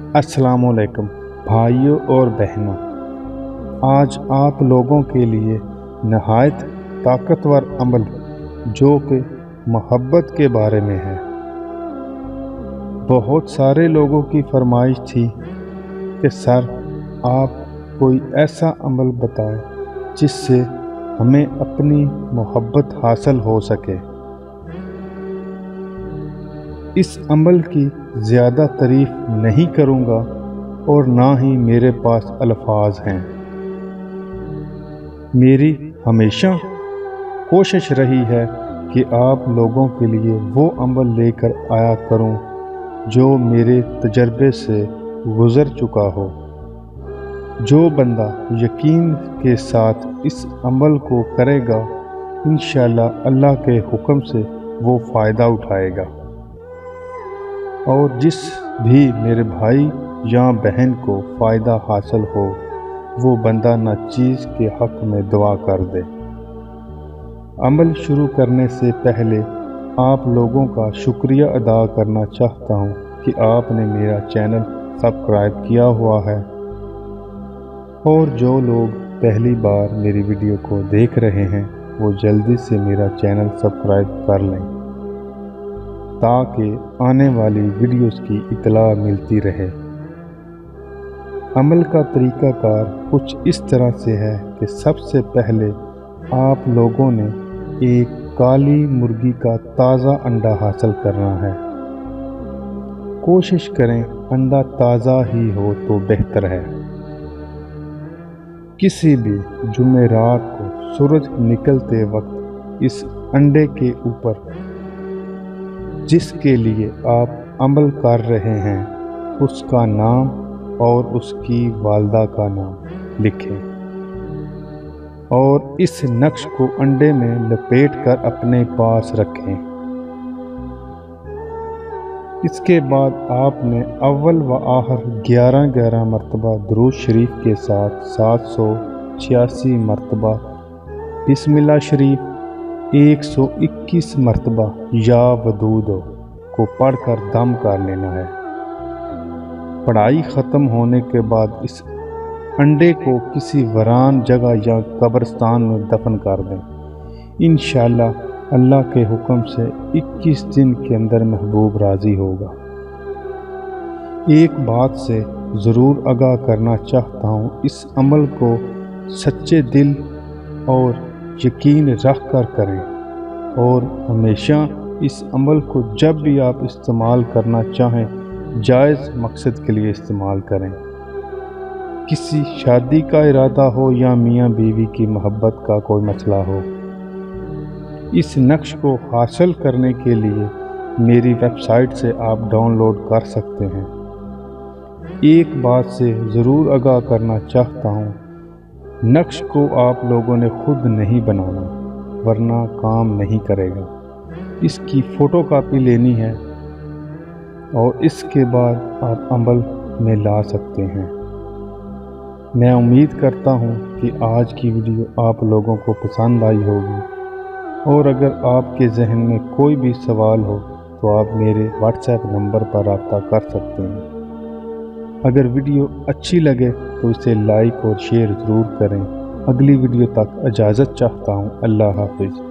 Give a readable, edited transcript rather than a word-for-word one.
अस्सलामुअलैकुम भाइयों और बहनों, आज आप लोगों के लिए नहायत ताकतवर अमल जो कि मोहब्बत के बारे में है। बहुत सारे लोगों की फरमाइश थी कि सर आप कोई ऐसा अमल बताएं जिससे हमें अपनी मोहब्बत हासिल हो सके। इस अमल की ज़्यादा तारीफ़ नहीं करूँगा और ना ही मेरे पास अल्फाज हैं। मेरी हमेशा कोशिश रही है कि आप लोगों के लिए वो अमल लेकर आया करूं जो मेरे तजर्बे से गुज़र चुका हो। जो बंदा यकीन के साथ इस अमल को करेगा, इंशाअल्लाह अल्लाह के हुक्म से वो फ़ायदा उठाएगा। और जिस भी मेरे भाई या बहन को फ़ायदा हासिल हो, वो बंदा ना चीज़ के हक़ में दुआ कर दे। अमल शुरू करने से पहले आप लोगों का शुक्रिया अदा करना चाहता हूँ कि आपने मेरा चैनल सब्सक्राइब किया हुआ है, और जो लोग पहली बार मेरी वीडियो को देख रहे हैं वो जल्दी से मेरा चैनल सब्सक्राइब कर लें ताकि आने वाली वीडियोस की इत्तला मिलती रहे। अमल का तरीक़ाकार कुछ इस तरह से है कि सबसे पहले आप लोगों ने एक काली मुर्गी का ताज़ा अंडा हासिल करना है। कोशिश करें अंडा ताज़ा ही हो तो बेहतर है। किसी भी जुमेरात को सूरज निकलते वक्त इस अंडे के ऊपर जिसके लिए आप अमल कर रहे हैं उसका नाम और उसकी वालदा का नाम लिखें और इस नक्श को अंडे में लपेट कर अपने पास रखें। इसके बाद आपने अव्वल व आखिर 11 मरतबा दुरूद शरीफ के साथ 786 मरतबा बिस्मिल्लाह शरीफ 121 मरतबा या वदूद को पढ़कर दम कर लेना है। पढ़ाई ख़त्म होने के बाद इस अंडे को किसी वीरान जगह या कब्रिस्तान में दफन कर दें। इंशाअल्लाह अल्लाह के हुक्म से 21 दिन के अंदर महबूब राज़ी होगा। एक बात से ज़रूर आगाह करना चाहता हूँ, इस अमल को सच्चे दिल और यकीन रख कर करें और हमेशा इस अमल को जब भी आप इस्तेमाल करना चाहें जायज़ मकसद के लिए इस्तेमाल करें। किसी शादी का इरादा हो या मियाँ बीवी की मोहब्बत का कोई मसला हो, इस नक्श को हासिल करने के लिए मेरी वेबसाइट से आप डाउनलोड कर सकते हैं। एक बात से ज़रूर आगाह करना चाहता हूँ, नक्श को आप लोगों ने खुद नहीं बनाना वरना काम नहीं करेगा। इसकी फ़ोटो कापी लेनी है और इसके बाद आप अमल में ला सकते हैं। मैं उम्मीद करता हूँ कि आज की वीडियो आप लोगों को पसंद आई होगी, और अगर आपके जहन में कोई भी सवाल हो तो आप मेरे व्हाट्सएप नंबर पर रब्ता कर सकते हैं। अगर वीडियो अच्छी लगे तो इसे लाइक और शेयर ज़रूर करें। अगली वीडियो तक इजाज़त चाहता हूँ। अल्लाह हाफ़िज़।